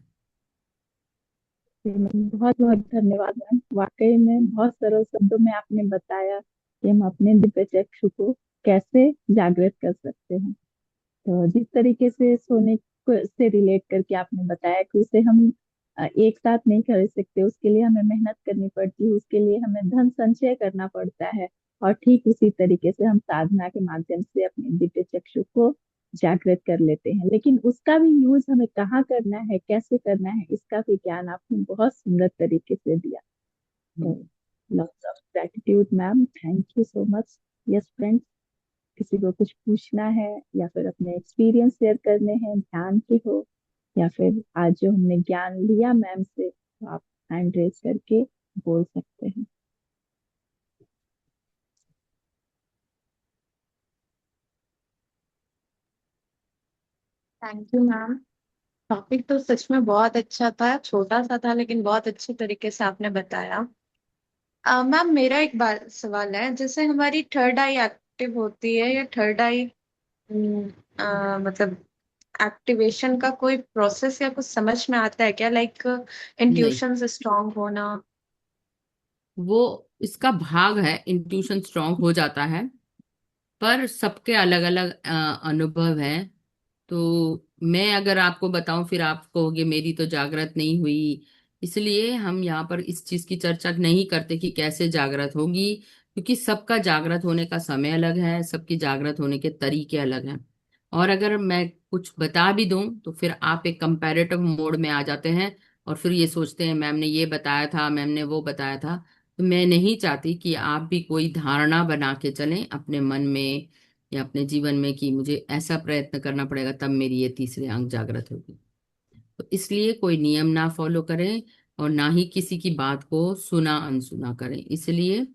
Speaker 2: बहुत बहुत धन्यवाद मैम, वाकई में बहुत सरल शब्दों में आपने बताया कि हम अपने दिव्य चक्षु को कैसे जागृत कर सकते हैं। तो जिस तरीके से सोने को से रिलेट करके आपने बताया कि उसे हम एक साथ नहीं खरीद सकते, उसके लिए हमें मेहनत करनी पड़ती है, उसके लिए हमें धन संचय करना पड़ता है। और ठीक उसी तरीके से हम साधना के माध्यम से अपने दिव्य चक्षु को जागृत कर लेते हैं, लेकिन उसका भी यूज हमें कहाँ करना है, कैसे करना है, इसका भी ज्ञान आपने बहुत सुंदर तरीके से दिया। तो
Speaker 1: hmm.
Speaker 2: Lots of gratitude ma'am, thank you so much. Yes friends, किसी को कुछ पूछना है या फिर अपने एक्सपीरियंस शेयर करने हैं ध्यान की हो, या फिर आज जो हमने ज्ञान लिया मैम से, तो आप हैंड रेज करके बोल सकते हैं।
Speaker 3: Thank you ma'am. टॉपिक तो सच में बहुत अच्छा था, छोटा सा था लेकिन बहुत अच्छे तरीके से आपने बताया। मैम मेरा एक बार सवाल है, जैसे हमारी थर्ड आई एक्टिव होती है या थर्ड आई मतलब एक्टिवेशन का कोई प्रोसेस या कुछ समझ में आता है क्या, लाइक
Speaker 1: नहीं,
Speaker 3: इंट्यूशन से स्ट्रांग होना?
Speaker 1: वो इसका भाग है, इंट्यूशन स्ट्रांग हो जाता है, पर सबके अलग अलग अनुभव हैं। तो मैं अगर आपको बताऊं फिर आप कहोगे मेरी तो जागृत नहीं हुई, इसलिए हम यहाँ पर इस चीज की चर्चा नहीं करते कि कैसे जागृत होगी, क्योंकि सबका जागृत होने का समय अलग है, सबकी जागृत होने के तरीके अलग हैं। और अगर मैं कुछ बता भी दूं तो फिर आप एक कंपैरेटिव मोड में आ जाते हैं और फिर ये सोचते हैं मैम ने ये बताया था, मैम ने वो बताया था। तो मैं नहीं चाहती कि आप भी कोई धारणा बना के चलें अपने मन में या अपने जीवन में कि मुझे ऐसा प्रयत्न करना पड़ेगा तब मेरी ये तीसरे अंग जागृत होगी। तो इसलिए कोई नियम ना फॉलो करें और ना ही किसी की बात को सुना अनसुना करें। इसलिए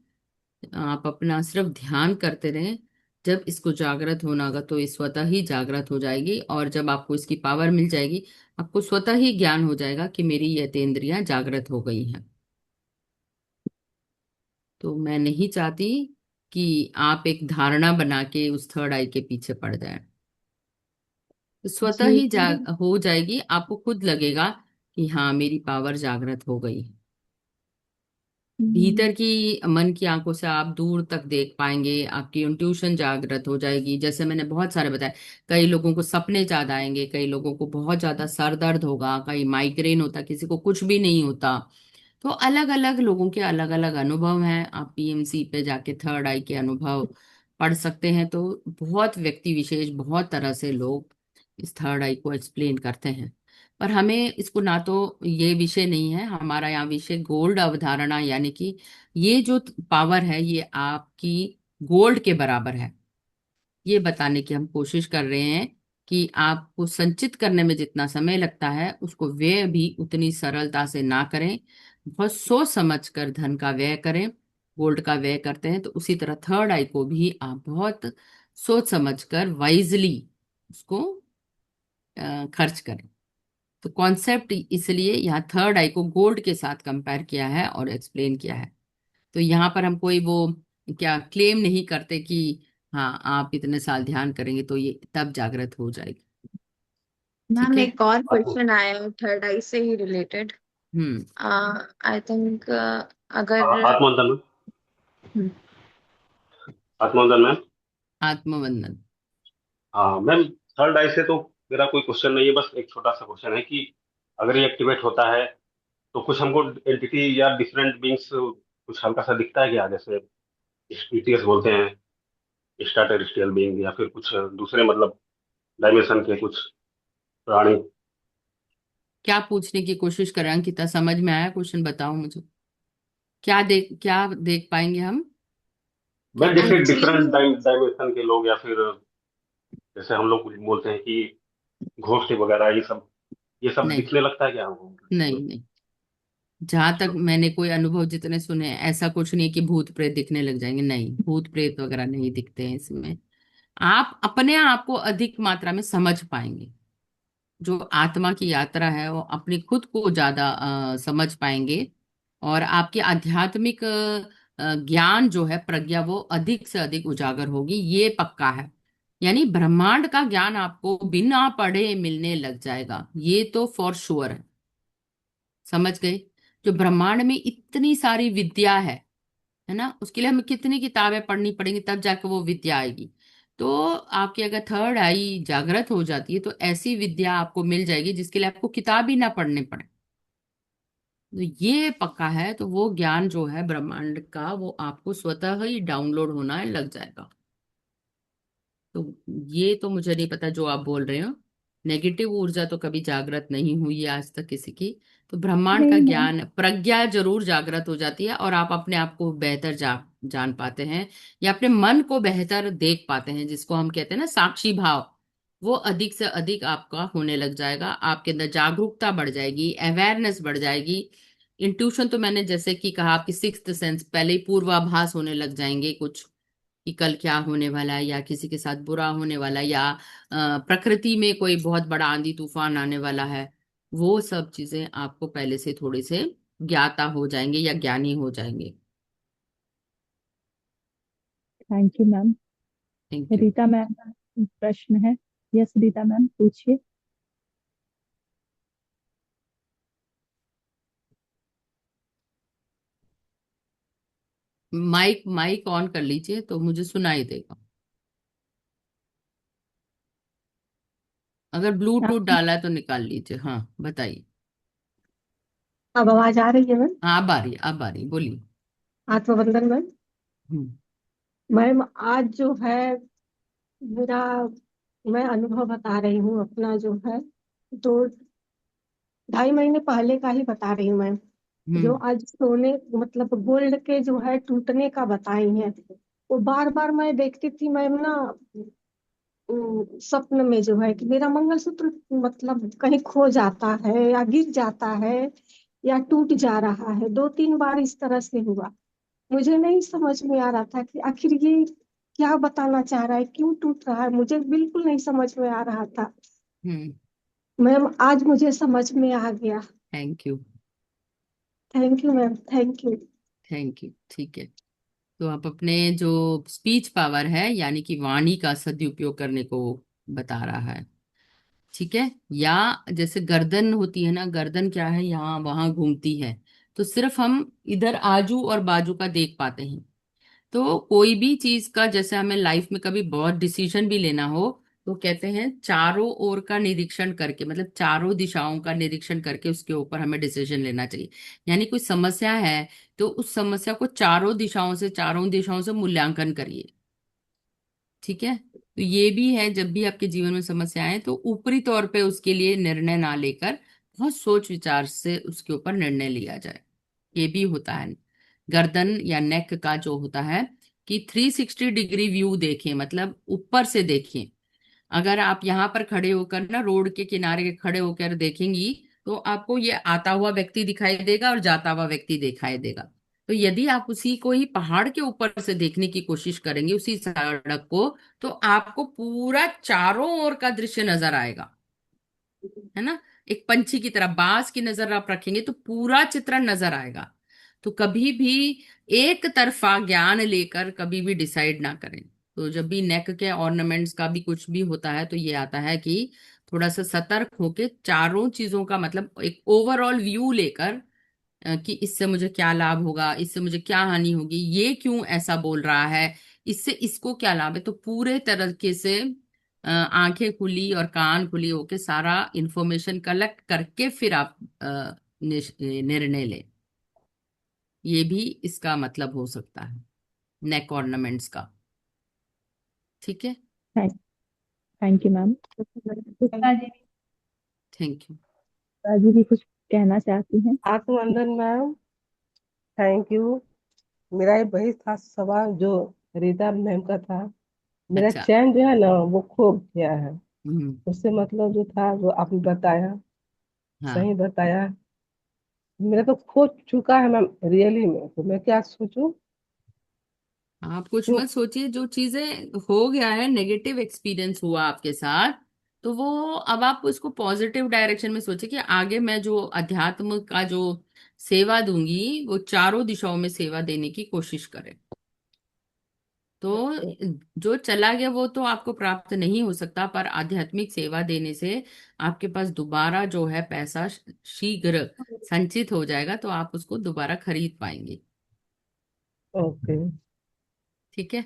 Speaker 1: आप अपना सिर्फ ध्यान करते रहें। जब इसको जागृत होना होगा तो ये स्वतः ही जागृत हो जाएगी, और जब आपको इसकी पावर मिल जाएगी आपको स्वतः ही ज्ञान हो जाएगा कि मेरी ये तेंद्रियां जागृत हो गई हैं। तो मैं नहीं चाहती कि आप एक धारणा बना के उस थर्ड आई के पीछे पड़ जाएं। तो स्वतः
Speaker 2: जी
Speaker 1: ही हो जाएगी, आपको खुद लगेगा कि हाँ मेरी पावर जागृत हो गई।
Speaker 2: हम्म,
Speaker 1: भीतर की मन की आंखों से आप दूर तक देख पाएंगे, आपकी इंट्यूशन जागृत हो जाएगी। जैसे मैंने बहुत सारे बताए, कई लोगों को सपने ज्यादा आएंगे, कई लोगों को बहुत ज्यादा सर दर्द होगा, कई माइग्रेन होता, किसी को कुछ भी नहीं होता। तो अलग अलग लोगों के अलग अलग अनुभव हैं। आप पीएमसी पे जाके थर्ड आई के अनुभव पढ़ सकते हैं। तो बहुत व्यक्ति विशेष, बहुत तरह से लोग इस थर्ड आई को एक्सप्लेन करते हैं। पर हमें इसको ना तो, ये विषय नहीं है हमारा यहाँ विषय गोल्ड अवधारणा, यानी कि ये जो पावर है ये आपकी गोल्ड के बराबर है, ये बताने की हम कोशिश कर रहे हैं कि आपको संचित करने में जितना समय लगता है उसको व्यय भी उतनी सरलता से ना करें। बहुत सोच समझ कर धन का व्यय करें। गोल्ड का व्यय करते हैं तो उसी तरह थर्ड आई को भी आप बहुत सोच समझ कर वाइजली उसको खर्च करें। तो कॉन्सेप्ट इसलिए यहाँ थर्ड आई को गोल्ड के साथ कंपेयर किया है और एक्सप्लेन किया है। तो यहाँ पर हम कोई वो क्या क्लेम नहीं करते कि हाँ आप इतने साल ध्यान करेंगे तो ये तब जागृत हो जाएगी। ठीक
Speaker 3: मैम
Speaker 1: है।
Speaker 3: एक और
Speaker 4: आत्म
Speaker 3: क्वेश्चन आया है थर्ड आई से ही रिलेटेड।
Speaker 1: हम्म।
Speaker 3: आई थिंक अगर
Speaker 4: आत्मवंदन में
Speaker 3: हम्म,
Speaker 4: आत्मवंदन में
Speaker 1: आत्मवंदन।
Speaker 4: हाँ मैम, थर्ड आई से तो मेरा कोई क्वेश्चन नहीं है, बस एक छोटा सा क्वेश्चन है कि अगर ये एक्टिवेट होता है तो कुछ हमको एंटिटी या डिफरेंट बींग्स कुछ हल्का सा दिखता है क्या? जैसे ईटीएस बोलते हैं, एक्स्ट्रा टेरेस्ट्रियल बींग, या फिर कुछ दूसरे मतलब डायमेंशन के कुछ प्राणी।
Speaker 1: क्या पूछने की कोशिश करें अंकिता, समझ में आया क्वेश्चन? बताओ मुझे, क्या देख पाएंगे हम? क्या
Speaker 4: मैम जैसे
Speaker 1: देख?
Speaker 3: एक्चुअली
Speaker 4: डिफरेंट डायमेंशन के लोग, या फिर जैसे हम लोग बोलते हैं कि घोस्ट वगैरह, ये सब
Speaker 1: नहीं
Speaker 4: दिखने लगता है क्या
Speaker 1: नहीं
Speaker 4: हमको?
Speaker 1: नहीं, जहां तक मैंने कोई अनुभव जितने सुने हैं, ऐसा कुछ नहीं कि भूत प्रेत दिखने लग जाएंगे। नहीं, भूत प्रेत वगैरह नहीं दिखते हैं इसमें। आप अपने आप को अधिक मात्रा में समझ पाएंगे। जो आत्मा की यात्रा है वो अपनी खुद को ज्यादा समझ पाएंगे। और आपकी आध्यात्मिक ज्ञान जो है, प्रज्ञा, वो अधिक से अधिक उजागर होगी, ये पक्का है। यानी ब्रह्मांड का ज्ञान आपको बिना पढ़े मिलने लग जाएगा, ये तो फॉर श्योर है। समझ गए? जो ब्रह्मांड में इतनी सारी विद्या है ना, उसके लिए हमें कितनी किताबें पढ़नी पड़ेंगी तब जाके वो विद्या आएगी। तो आपकी अगर थर्ड आई जागृत हो जाती है तो ऐसी विद्या आपको मिल जाएगी जिसके लिए आपको किताब ही ना पढ़ने पड़े। तो ये पक्का है। तो वो ज्ञान जो है ब्रह्मांड का, वो आपको स्वतः ही डाउनलोड होना लग जाएगा। तो ये तो मुझे नहीं पता जो आप बोल रहे हो। नेगेटिव ऊर्जा तो कभी जागृत नहीं हुई है आज तक किसी की। तो ब्रह्मांड का
Speaker 2: नहीं मैम।
Speaker 1: ज्ञान, प्रज्ञा जरूर जागृत हो जाती है, और आप अपने आप को बेहतर जान पाते हैं, या अपने मन को बेहतर देख पाते हैं, जिसको हम कहते हैं ना साक्षी भाव। वो अधिक से अधिक आपका होने लग जाएगा। आपके अंदर जागरूकता बढ़ जाएगी, अवेयरनेस बढ़ जाएगी। इंट्यूशन तो मैंने जैसे कि कहा, आपकी सिक्स्थ सेंस, पहले ही पूर्वाभास होने लग जाएंगे कुछ, कि कल क्या होने वाला है, या किसी के साथ बुरा होने वाला है, या प्रकृति में कोई बहुत बड़ा आंधी तूफान आने वाला है। वो सब चीजें आपको पहले से थोड़े से ज्ञाता हो जाएंगे या ज्ञानी हो जाएंगे।
Speaker 2: Thank you ma'am.
Speaker 1: Thank you.
Speaker 2: Rita ma'am का प्रश्न है। यस रीता मैम पूछिए।
Speaker 1: माइक माइक ऑन कर लीजिए तो मुझे सुनाई देगा। अगर ब्लूटूथ
Speaker 2: आप
Speaker 1: डाला है तो निकाल लीजिए। हाँ बताइए।
Speaker 3: अब आवाज आ रही है मैम?
Speaker 1: हाँ अब आ रही, अब आ रही, बोलिए।
Speaker 3: आत्मबंधन मैम।
Speaker 1: हम्म।
Speaker 3: मैम आज जो है मेरा, मैं अनुभव बता रही हूँ अपना जो है, तो 2.5 महीने पहले का ही बता रही हूँ मैम। जो
Speaker 1: हम्म।
Speaker 3: आज सोने मतलब गोल्ड के जो है टूटने का बताई हैं।
Speaker 5: वो बार बार मैं देखती थी मैम ना, स्वप्न में जो है कि मेरा मंगलसूत्र मतलब कहीं खो जाता है या गिर जाता है या टूट जा रहा है। 2-3 बार इस तरह से हुआ। मुझे नहीं समझ में आ रहा था कि आखिर ये क्या बताना चाह रहा है, क्यों टूट रहा है, मुझे बिल्कुल नहीं समझ में आ रहा था।
Speaker 1: हम्म।
Speaker 5: मैम आज मुझे समझ में आ गया।
Speaker 1: Thank you.
Speaker 5: Thank you ma'am, thank you.
Speaker 1: Thank you. ठीक है। तो आप अपने जो स्पीच पावर है यानी कि वाणी का सदुपयोग करने को बता रहा है। ठीक है। या जैसे गर्दन होती है ना, गर्दन क्या है, यहाँ वहां घूमती है, तो सिर्फ हम इधर आजू और बाजू का देख पाते हैं। तो कोई भी चीज का जैसे हमें लाइफ में कभी बहुत डिसीजन भी लेना हो, तो कहते हैं चारों ओर का निरीक्षण करके, मतलब चारों दिशाओं का निरीक्षण करके उसके ऊपर हमें डिसीजन लेना चाहिए। यानी कोई समस्या है तो उस समस्या को चारों दिशाओं से मूल्यांकन करिए। ठीक है। तो ये भी है, जब भी आपके जीवन में समस्या आए तो ऊपरी तौर पे उसके लिए निर्णय ना लेकर बहुत सोच विचार से उसके ऊपर निर्णय लिया जाए। ये भी होता है। गर्दन या नेक का जो होता है कि 360 डिग्री व्यू देखें, मतलब ऊपर से देखें। अगर आप यहाँ पर खड़े होकर ना रोड के किनारे खड़े होकर देखेंगी, तो आपको ये आता हुआ व्यक्ति दिखाई देगा और जाता हुआ व्यक्ति दिखाई देगा। तो यदि आप उसी को ही पहाड़ के ऊपर से देखने की कोशिश करेंगे, उसी सड़क को, तो आपको पूरा चारों ओर का दृश्य नजर आएगा। है ना। एक पंछी की तरह बाज की नजर आप रखेंगे तो पूरा चित्रण नजर आएगा। तो कभी भी एक तरफा ज्ञान लेकर कभी भी डिसाइड ना करें। तो जब भी नेक के ऑर्नामेंट्स का भी कुछ भी होता है तो ये आता है कि थोड़ा सा सतर्क होके चारों चीजों का मतलब एक ओवरऑल व्यू लेकर, कि इससे मुझे क्या लाभ होगा, इससे मुझे क्या हानि होगी, ये क्यों ऐसा बोल रहा है, इससे इसको क्या लाभ है। तो पूरे तरीके से आंखें खुली और कान खुली होके सारा इंफॉर्मेशन कलेक्ट करके फिर आप निर्णय लें। ये भी इसका मतलब हो सकता है नेक ऑर्नामेंट्स का। ठीक है।
Speaker 2: Thank thank you ma'am. Gupta ji,
Speaker 1: thank you.
Speaker 2: Gupta ji भी कुछ कहना चाहती हैं।
Speaker 6: Atmavandan ma'am, thank you. मेरा ये वही था सवाल जो रीता मैम का था। मेरा
Speaker 1: अच्छा।
Speaker 6: चैन जो है ना वो खो गया है।
Speaker 1: हम्म।
Speaker 6: उससे मतलब जो था वो आपने बताया,
Speaker 1: हाँ।
Speaker 6: सही बताया। मेरा तो खो चुका है मैम रियली में, तो मैं क्या सोचूं?
Speaker 1: आप कुछ
Speaker 6: क्यों?
Speaker 1: मत सोचिए। जो चीजें हो गया है, नेगेटिव एक्सपीरियंस हुआ आपके साथ, तो वो अब आप उसको पॉजिटिव डायरेक्शन में सोचिए कि आगे मैं जो अध्यात्म का जो सेवा दूंगी वो चारों दिशाओं में सेवा देने की कोशिश करें। तो जो चला गया वो तो आपको प्राप्त नहीं हो सकता, पर आध्यात्मिक सेवा देने से आपके पास दोबारा जो है पैसा शीघ्र संचित हो जाएगा, तो आप उसको दोबारा खरीद पाएंगे।
Speaker 6: ओके।
Speaker 1: ठीक है।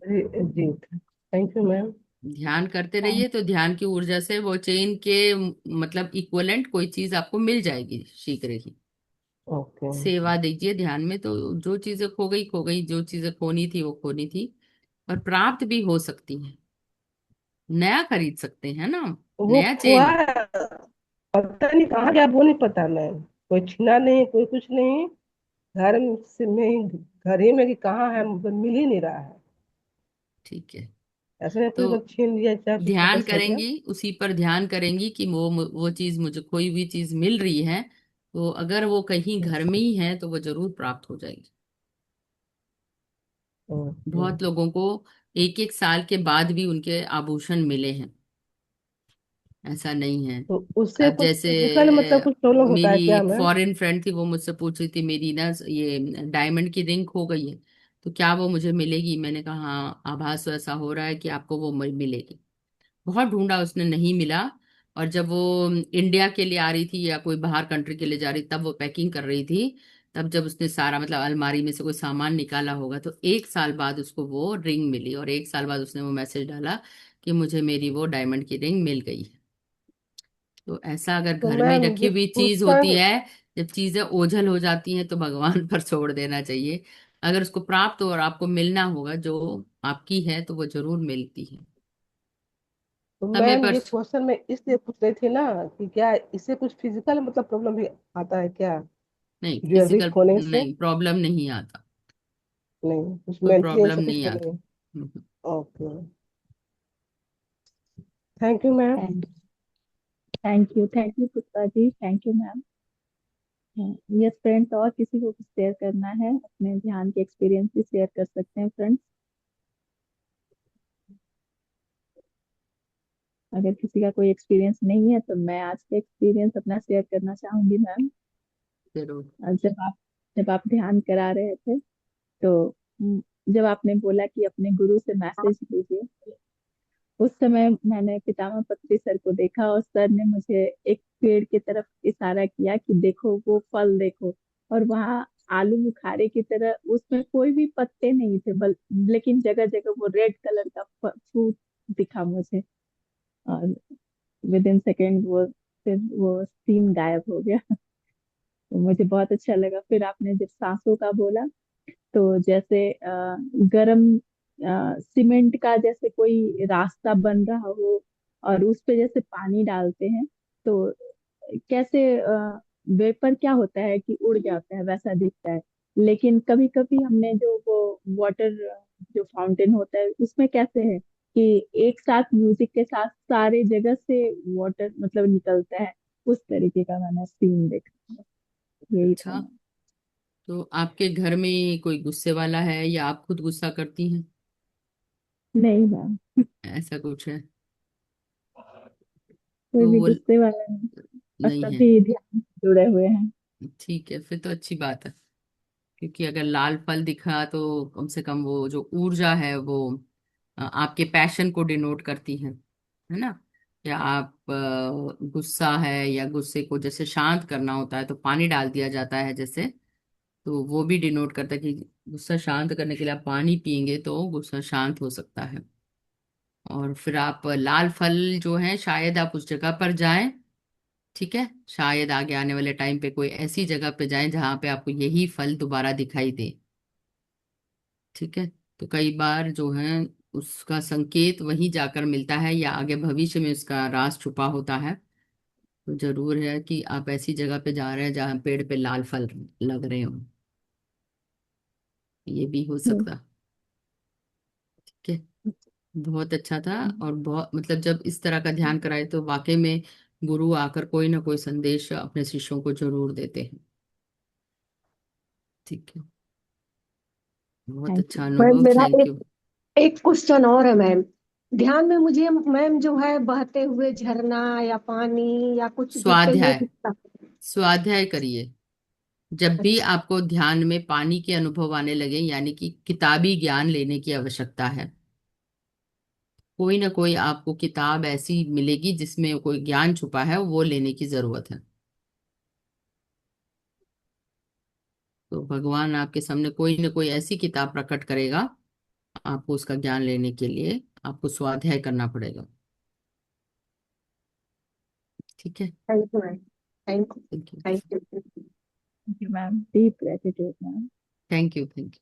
Speaker 6: जी जी, थैंक यू मैम।
Speaker 1: ध्यान करते रहिए तो ध्यान की ऊर्जा से वो चेन के मतलब इक्वलेंट कोई चीज आपको मिल जाएगी शीघ्र ही।
Speaker 6: ओके।
Speaker 1: सेवा दीजिए ध्यान में, तो जो चीजें खो गई खो गई, जो चीजें खोनी थी वो खोनी थी, और प्राप्त भी हो सकती हैं। नया खरीद सकते हैं ना।
Speaker 6: वो
Speaker 1: नया
Speaker 6: खोआ
Speaker 1: चेन।
Speaker 6: है, पता नहीं कहाँ गया वो नहीं पता मैम। कोई छीना नहीं, कोई कुछ नहीं। घर में में ही, घर ही में कि कहाँ है मतलब मिल ही नहीं रहा है।
Speaker 1: ठीक है।
Speaker 6: ऐसे नहीं
Speaker 1: तो
Speaker 6: कोई मतलब छीन लिया चाहे कुछ
Speaker 1: ध्यान
Speaker 6: वापस ले गया।
Speaker 1: करेंगी, उसी पर ध्यान करेंगी कि वो चीज मुझे, कोई भी चीज मिल रही है तो अगर वो कहीं घर में ही है तो वो जरूर प्राप्त हो जाएगी।
Speaker 6: ओके।
Speaker 1: बहुत लोगों को एक एक साल के बाद भी उनके आभूषण मिले हैं। ऐसा नहीं है।
Speaker 6: तो उससे
Speaker 1: अब
Speaker 6: कुछ
Speaker 1: जैसे
Speaker 6: फिजिकल मतलब कुछ प्रॉब्लम होता है
Speaker 1: मेरी
Speaker 6: क्या
Speaker 1: एक
Speaker 6: मैम?
Speaker 1: फॉरेन फ्रेंड थी, वो मुझसे पूछ रही थी मेरी ना ये डायमंड की रिंग खो गई है, तो क्या वो मुझे मिलेगी। मैंने कहा हाँ, आभास तो ऐसा हो रहा है कि आपको वो मिलेगी। बहुत ढूंढा, उसने नहीं मिला। और जब वो इंडिया के लिए आ रही थी या कोई बाहर कंट्री के लिए जा रही, तब वो पैकिंग कर रही थी, तब जब उसने सारा मतलब अलमारी में से कोई सामान निकाला होगा, तो एक साल बाद उसको वो रिंग मिली, और एक साल बाद उसने वो मैसेज डाला कि मुझे मेरी वो डायमंड की रिंग मिल गई है। तो ऐसा अगर
Speaker 6: तो
Speaker 1: घर में
Speaker 6: मैम
Speaker 1: रखी
Speaker 6: ये
Speaker 1: हुई चीज होती
Speaker 6: क्वेश्चन,
Speaker 1: है, जब चीजें ओझल हो जाती हैं तो भगवान पर छोड़ देना चाहिए। अगर उसको प्राप्त हो और आपको मिलना होगा जो आपकी है, तो वो जरूर मिलती है।
Speaker 6: तो
Speaker 1: समय
Speaker 6: मैम
Speaker 1: पर।
Speaker 6: ये क्वेश्चन मैं इसलिए पूछ रही थी ना कि क्या इससे कुछ फिजिकल मतलब प्रॉब्लम भी आता है क्या
Speaker 1: नहीं,
Speaker 6: ज्वेलरी
Speaker 1: फिजिकल
Speaker 6: खोने से?
Speaker 1: नहीं, प्रॉब्लम नहीं आता।
Speaker 6: नहीं, कुछ
Speaker 1: कोई
Speaker 6: मेंटेनेंस
Speaker 1: प्रॉब्लम
Speaker 6: कुछ
Speaker 1: नहीं
Speaker 6: नहीं
Speaker 1: आती।
Speaker 6: है। Okay, thank you ma'am.
Speaker 2: Thank thank you Pushpa ji, thank you ma'am. Yes friends, और किसी को कुछ शेयर करना है, अपने ध्यान के एक्सपीरियंस भी शेयर कर सकते हैं फ्रेंड्स। अगर किसी का कोई एक्सपीरियंस नहीं है तो मैं आज का एक्सपीरियंस अपना शेयर करना चाहूंगी मैम।
Speaker 1: जरूर।
Speaker 2: जब आप ध्यान करा रहे थे तो जब आपने बोला कि अपने गुरु से मैसेज लीजिए, उस समय मैंने पितामह पत्री सर को देखा और सर ने मुझे एक पेड़ की तरफ इशारा किया कि देखो वो फल देखो। और वहाँ आलू बुखारे की तरह उसमें कोई भी पत्ते नहीं थे, लेकिन जगह जगह वो रेड कलर का फ्रूट दिखा मुझे। और विद इन सेकेंड वो फिर वो सीन गायब हो गया। तो मुझे बहुत अच्छा लगा। फिर आपने जब सांसों का बोला, तो जैसे गरम सीमेंट का जैसे कोई रास्ता बन रहा हो और उस पे जैसे पानी डालते हैं तो कैसे वेपर क्या होता है कि उड़ जाता है, वैसा दिखता है। लेकिन कभी कभी हमने जो वो वाटर जो फाउंटेन होता है उसमें कैसे है कि एक साथ म्यूजिक के साथ सारे जगह से वाटर मतलब निकलता है। उस तरीके का मैंने सीन देखा, यही था।
Speaker 1: अच्छा, तो आपके घर में कोई गुस्से वाला है या आप खुद गुस्सा करती हैं?
Speaker 2: नहीं मैम,
Speaker 1: ऐसा कुछ है?
Speaker 2: कोई
Speaker 1: तो
Speaker 2: भी
Speaker 1: वो
Speaker 2: गुस्से वाला नहीं, और
Speaker 1: नहीं है।
Speaker 2: सभी ध्यान से जुड़े हुए हैं।
Speaker 1: ठीक है, फिर तो अच्छी बात है। क्योंकि अगर लाल फल दिखा तो कम से कम वो जो ऊर्जा है वो आपके पैशन को डिनोट करती है ना। या आप गुस्सा है या गुस्से को जैसे शांत करना होता है तो पानी डाल दिया जाता है जैसे, तो वो भी डिनोट करता है कि गुस्सा शांत करने के लिए आप पानी पियेंगे तो गुस्सा शांत हो सकता है। और फिर आप लाल फल जो है शायद आप उस जगह पर जाएं। ठीक है, शायद आगे आने वाले टाइम पे कोई ऐसी जगह पे जाएं जहां पे आपको यही फल दोबारा दिखाई दे। ठीक है, तो कई बार जो है उसका संकेत वहीं जाकर मिलता है या आगे भविष्य में उसका राज छुपा होता है। तो जरूर है कि आप ऐसी जगह पे जा रहे हैं जहाँ पेड़ पे लाल फल लग रहे हो। ये भी हो
Speaker 2: हम्म,
Speaker 1: सकता। ठीक है, बहुत अच्छा था। और बहुत मतलब जब इस तरह का ध्यान कराए तो वाकई में गुरु आकर कोई ना कोई संदेश अपने शिष्यों को जरूर देते हैं। ठीक है, बहुत
Speaker 2: थैंक
Speaker 1: अच्छा
Speaker 2: यू।
Speaker 5: मैम
Speaker 1: अनुभव,
Speaker 5: मेरा
Speaker 1: थैंक
Speaker 5: एक
Speaker 1: यू।
Speaker 5: एक क्वेश्चन और है मैम। ध्यान में मुझे मैम जो है बहते हुए झरना या पानी या कुछ गिरते हुए
Speaker 1: स्वाध्याय,
Speaker 5: दिखता।
Speaker 1: स्वाध्याय करिए। जब भी
Speaker 5: अच्छा।
Speaker 1: आपको ध्यान में पानी के अनुभव आने लगे यानी कि किताबी ज्ञान लेने की आवश्यकता है। कोई ना कोई आपको किताब ऐसी मिलेगी जिसमें कोई ज्ञान छुपा है, वो लेने की जरूरत है। तो भगवान आपके सामने कोई ना कोई ऐसी किताब प्रकट करेगा। आपको उसका ज्ञान लेने के लिए आपको स्वाध्याय करना पड़ेगा। ठीक है।
Speaker 5: Thank you ma'am. Thank you.
Speaker 1: Thank you.
Speaker 5: Thank you.
Speaker 2: Thank you ma'am, deep gratitude ma'am.
Speaker 1: Thank you. Thank you.